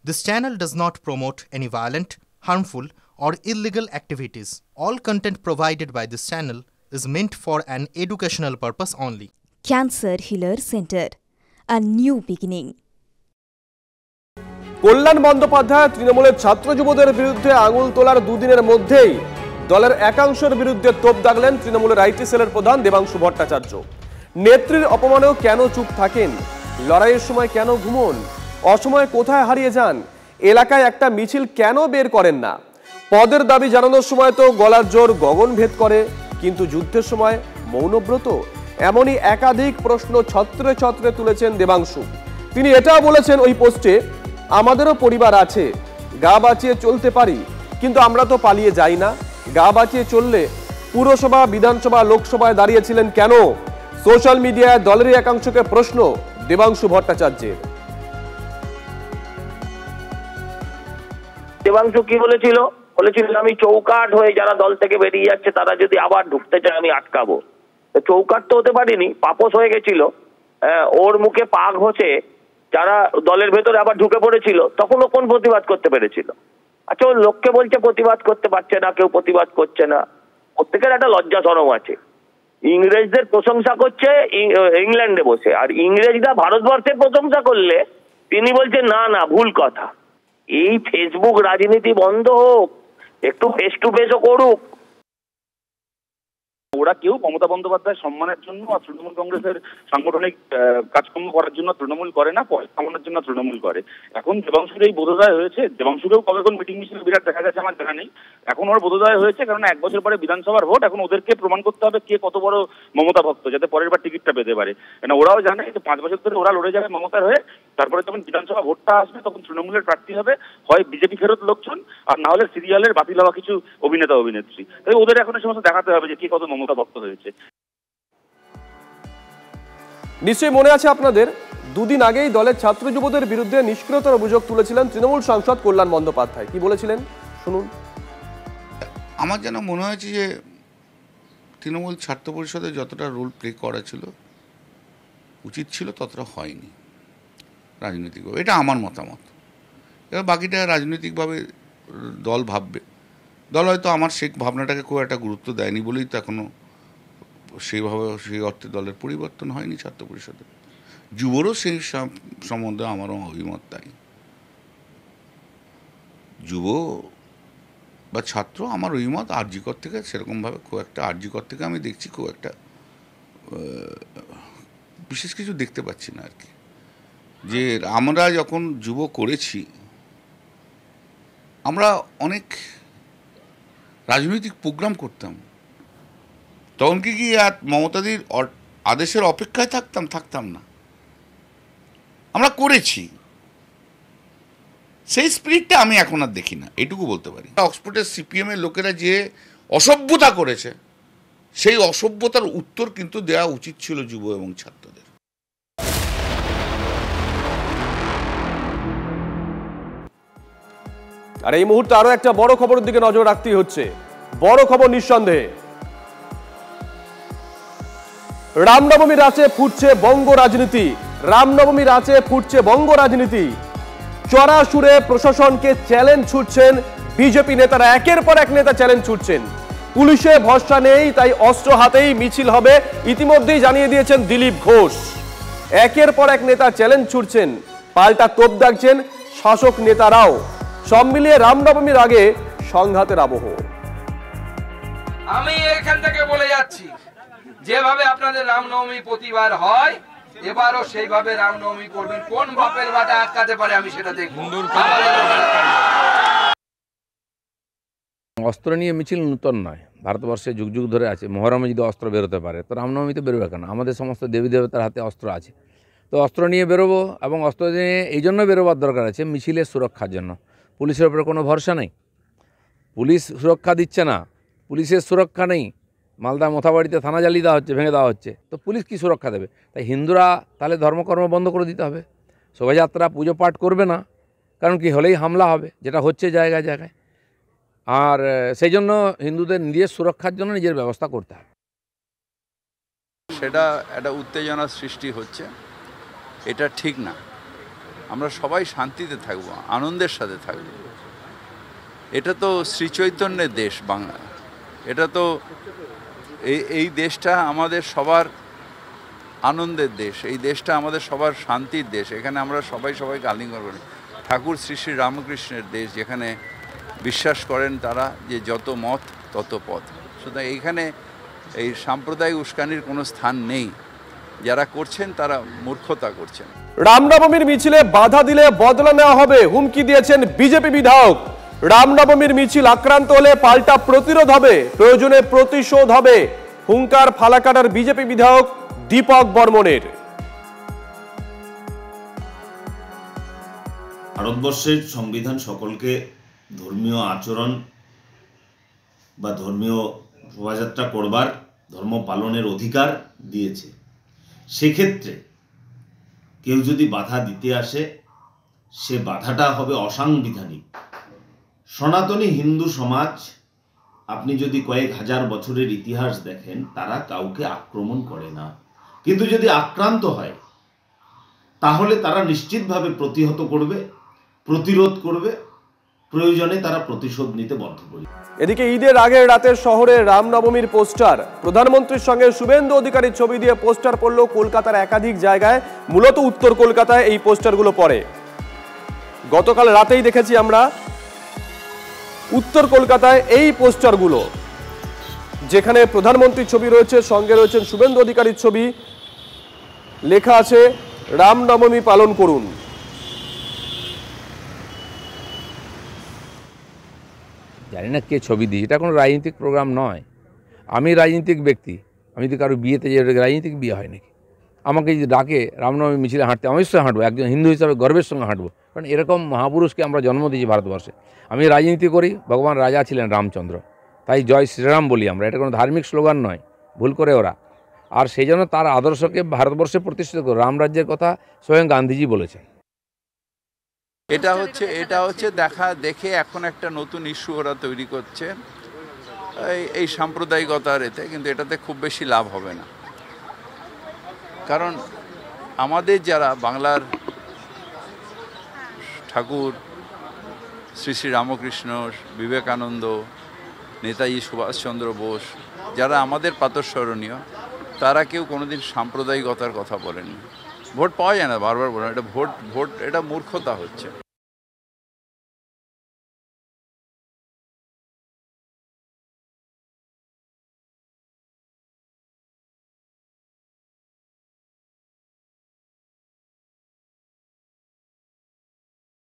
This channel does not promote any violent, harmful, or illegal activities. All content provided by this channel is meant for an educational purpose only. Cancer Healer Center, a new beginning. কল্যাণ বন্দ্যোপাধ্যায় তৃণমূলের ছাত্র যুবদের বিরুদ্ধে আঙুল তোলার দুদিনের মধ্যেই দলের একাংশের বিরুদ্ধে তোপ দাগলেন তৃণমূলের আইটি সেলের প্রধান দেবাংশু ভট্টাচার্য। নেত্রীর অপমানেও কেন চুপ থাকেন, লড়াইয়ের সময় কেন ঘুমন, অসময়ে কোথায় হারিয়ে যান, এলাকায় একটা মিছিল কেন বের করেন না, পদের দাবি জানানোর সময় তো গলার জোর গগন ভেদ করে, কিন্তু যুদ্ধের সময় মৌনব্রত। এমনই একাধিক প্রশ্ন ছত্রে ছত্রে তুলেছেন দেবাংশু। তিনি এটাও বলেছেন ওই পোস্টে, আমাদেরও পরিবার আছে, গা বাঁচিয়ে চলতে পারি, কিন্তু আমরা তো পালিয়ে যাই না। গা বাঁচিয়ে চললে পুরসভা, বিধানসভা, লোকসভায় দাঁড়িয়েছিলেন কেন? সোশ্যাল মিডিয়ায় দলেরই একাংশকে প্রশ্ন দেবাংশু ভট্টাচার্যের। দেবাংশু কি বলেছিল? আমি চৌকাঠ হয়ে যারা দল থেকে বেরিয়ে যাচ্ছে তারা যদি আবার ঢুকতে চায় আমি আটকাবো। চৌকাঠ তো হতে পারিনি, পাপোশ হয়ে গেছিল। ওর মুখে পা ঘষে যারা দলের ভেতরে আবার ঢুকে পড়েছিল তখন ও কোন প্রতিবাদ করতে পেরেছিল? আচ্ছা, ওর লোককে বলছে প্রতিবাদ করতে পারছে না, কেউ প্রতিবাদ করছে না। প্রত্যেকের একটা লজ্জা শরম আছে। ইংরেজদের প্রশংসা করছে ইংল্যান্ডে বসে, আর ইংরেজরা ভারতবর্ষের প্রশংসা করলে তিনি বলছেন না না ভুল কথা। এই ফেসবুক রাজনীতি বন্ধ হোক, একটু ফেস টু ফেসও করুক। ওরা কেউ মমতা বন্দ্যোপাধ্যায় সম্মানের জন্য আর তৃণমূল কংগ্রেসের সাংগঠনিক কাজকর্ম করার জন্য তৃণমূল করে না, পয়সা কামানোর জন্য তৃণমূল করে। এখন দেবাংশুর এই বোধোদয় হয়েছে, দেবাংশুকেও কবে কোন মিটিং মিছিল বিরাট দেখা গেছে আমার জানা নেই। এখন ওর বোধোদয় হয়েছে কারণ 1 বছর পরে বিধানসভার ভোট, এখন ওদেরকে প্রমাণ করতে হবে কে কত বড় মমতা ভক্ত, যাতে পরের বার টিকিটটা পেতে পারে। কেন ওরাও জানে যে 5 বছর ধরে ওরা লড়ে যাবে মমতার হয়ে, তারপরে যখন বিধানসভা ভোটটা আসবে তখন তৃণমূলের প্রার্থী হবে হয় বিজেপি ফেরত লোকজন, আর না হলে সিরিয়ালের বাতিল হওয়া কিছু অভিনেতা অভিনেত্রী। তাই ওদের এখন এই সমস্ত দেখাতে হবে যে কে কত মমতা ভক্ত হয়েছে। নিশ্চয়ই মনে আছে আপনাদের, দুদিন আগেই দলের ছাত্র যুবদের বিরুদ্ধে নিষ্ক্রিয়তার অভিযোগ তুলেছিলেন তৃণমূল সাংসদ কল্যাণ বন্দ্যোপাধ্যায়। কি বলেছিলেন শুনুন। আমার যেন মনে হয়েছে যে তৃণমূল ছাত্র পরিষদে যতটা রোল প্লে করা ছিল উচিত ছিল ততটা হয়নি রাজনৈতিকভাবে। এটা আমার মতামত। এবার বাকিটা রাজনৈতিকভাবে দল ভাববে। দল হয়তো আমার সেই ভাবনাটাকে খুব একটা গুরুত্ব দেয়নি বলেই তো এখনও সেইভাবে সেই অর্থে দলের পরিবর্তন হয়নি ছাত্র পরিষদে। যুবরও সেই সম্বন্ধে আমারও অভিমত তাই। যুব বা ছাত্র আমার অভিমত আরজিকর থেকে সেরকমভাবে খুব একটা, আরজিকর থেকে আমি দেখছি খুব একটা বিশেষ কিছু দেখতে পাচ্ছি না আর কি। যে আমরা যখন যুব করেছি আমরা অনেক রাজনৈতিক প্রোগ্রাম করতাম, তখন কি আর মমতাদির আদেশের অপেক্ষায় থাকতাম না, আমরা করেছি। সেই স্পিরিটটা আমি এখন আর দেখি না, এটুকু বলতে পারি। অক্সফোর্ডের সিপিএমের লোকেরা যে অসভ্যতা করেছে সেই অসভ্যতার উত্তর কিন্তু দেওয়া উচিত ছিল যুব এবং ছাত্রদের। আর এই মুহূর্তে আরো একটা বড় খবরের দিকে নজর রাখতেই হচ্ছে। বড় খবর নিঃসন্দেহে, রামনবমীর আঁচে ফুটছে বঙ্গ রাজনীতি। রামনবমীর আঁচে ফুটছে বঙ্গ রাজনীতি। চড়া সুরে প্রশাসনকে চ্যালেঞ্জ ছুটছেন বিজেপি নেতারা। একের পর এক নেতা চ্যালেঞ্জ ছুটছেন। পুলিশে ভরসা নেই, তাই অস্ত্র হাতেই মিছিল হবে, ইতিমধ্যেই জানিয়ে দিয়েছেন দিলীপ ঘোষ। একের পর এক নেতা চ্যালেঞ্জ ছুটছেন, পাল্টা তোপ দাগছেন শাসক নেতারাও। সব মিলিয়ে রামনবমীর আগে সংঘাতের আবহ। আমি এখান থেকে বলে যাচ্ছি, যেভাবে আপনাদের রামনবমী প্রতিবার হয় এবারও সেইভাবে রামনবমী করবেন। কোন বাপের বাটা আটকাতে পারে আমি সেটা দেখব। অস্ত্র নিয়ে মিছিল নূতন নয়, ভারতবর্ষে যুগ যুগ ধরে আছে। মহরমে যদি অস্ত্র বেরোতে পারে তো রামনবমীতে বেরোবে কেন? আমাদের সমস্ত দেবী দেবতার হাতে অস্ত্র আছে, তো অস্ত্র নিয়ে বেরোবো। এবং অস্ত্র নিয়ে এই জন্য বেরোবার দরকার আছে মিছিলের সুরক্ষার জন্য। পুলিশের উপরে কোনো ভরসা নেই, পুলিশ সুরক্ষা দিচ্ছে না, পুলিশের সুরক্ষা নেই। মালদা মোথাবাড়িতে থানা জ্বালিয়ে দেওয়া হচ্ছে, ভেঙে দেওয়া হচ্ছে, তো পুলিশ কি সুরক্ষা দেবে? তাই হিন্দুরা তাহলে ধর্মকর্ম বন্ধ করে দিতে হবে, শোভাযাত্রা পুজো পাঠ করবে না, কারণ কি হলেই হামলা হবে, যেটা হচ্ছে জায়গায় জায়গায়। আর সেই জন্য হিন্দুদের নিজের সুরক্ষার জন্য নিজের ব্যবস্থা করতে হবে। সেটা একটা উত্তেজনার সৃষ্টি হচ্ছে, এটা ঠিক না। আমরা সবাই শান্তিতে থাকব, আনন্দের সাথে থাকব। এটা তো শ্রীচৈতন্যের দেশ বাংলা, এটা তো এই দেশটা আমাদের সবার আনন্দের দেশ, এই দেশটা আমাদের সবার শান্তির দেশ। এখানে আমরা সবাইকে আলিঙ্গন করি। ঠাকুর শ্রী শ্রী রামকৃষ্ণের দেশ, যেখানে বিশ্বাস করেন তারা যে যত মত তত পথ। সুতরাং এইখানে এই সাম্প্রদায়িক উস্কানির কোনো স্থান নেই। যারা করছেন তারা মূর্খতা করছেন। রামনবমীর মিছিলে বাধা দিলে বদলা নেওয়া হবে, হুমকি দিয়েছেন বিজেপি বিধায়ক। রামনবমীর মিছিল আক্রান্ত হলে পাল্টা প্রতিরোধ হবে, প্রয়োজনে প্রতিশোধ হবে, হুঙ্কার ফালাকাটার বিজেপি বিধায়ক দীপক বর্মনের। ভারতবর্ষের সংবিধান সকলকে ধর্মীয় আচরণ বা ধর্মীয় শোভাযাত্রা করবার, ধর্ম পালনের অধিকার দিয়েছে। সেক্ষেত্রে কেউ যদি বাধা দিতে আসে, সে বাধাটা হবে অসাংবিধানিক। সনাতনী হিন্দু সমাজ, আপনি যদি কয়েক হাজার বছরের ইতিহাস দেখেন, তারা কাউকে আক্রমণ করে না, কিন্তু যদি আক্রান্ত হয় তাহলে তারা নিশ্চিতভাবে প্রতিহত করবে, প্রতিরোধ করবে, প্রয়োজনে তারা প্রতিশোধ নিতে বদ্ধপরিকর। এদিকে ঈদের আগের রাতে শহরে রামনবমীর পোস্টার, প্রধানমন্ত্রীর সঙ্গে শুভেন্দু অধিকারীর ছবি দিয়ে পোস্টার পড়ল কলকাতার একাধিক জায়গায়, মূলত উত্তর কলকাতায় এই পোস্টারগুলো পড়ে। গতকাল রাতেই দেখেছি আমরা উত্তর কলকাতায় এই পোস্টারগুলো, যেখানে প্রধানমন্ত্রীর ছবি রয়েছে, সঙ্গে রয়েছেন শুভেন্দু অধিকারীর ছবি, লেখা আছে রামনবমী পালন করুন। জানি না কে ছবি দিয়েছে, এটা কোনো রাজনৈতিক প্রোগ্রাম নয়। আমি রাজনৈতিক ব্যক্তি, আমি তো কারো বিয়েতে যে রাজনৈতিক বিয়ে হয় নাকি? আমাকে যদি ডাকে রামনবমী মিছিলে হাঁটতে, আমি অবশ্যই হাঁটবো, একজন হিন্দু হিসাবে গর্বের সঙ্গে হাঁটবো, কারণ এরকম মহাপুরুষকে আমরা জন্ম দিয়েছি ভারতবর্ষে। আমি রাজনীতি করি, ভগবান রাজা ছিলেন রামচন্দ্র, তাই জয় শ্রীরাম বলি আমরা, এটা কোনো ধার্মিক স্লোগান নয়, ভুল করে ওরা। আর সেই জন্য তার আদর্শকে ভারতবর্ষে প্রতিষ্ঠিত করে, রামরাজ্যের কথা স্বয়ং গান্ধীজি বলেছেন। এটা হচ্ছে দেখে এখন একটা নতুন ইস্যু ওরা তৈরি করছে এই সাম্প্রদায়িকতার এতে, কিন্তু এটাতে খুব বেশি লাভ হবে না। কারণ আমাদের যারা বাংলার ঠাকুর শ্রী শ্রী রামকৃষ্ণ, বিবেকানন্দ, নেতাজি সুভাষচন্দ্র বোস, যারা আমাদের প্রাতঃস্মরণীয়, তারা কেউ কোনোদিন সাম্প্রদায়িকতার কথা বলেনি। ভোট পাওয়া যায় না, বারবার বলেন, এটা ভোট এটা মূর্খতা হচ্ছে।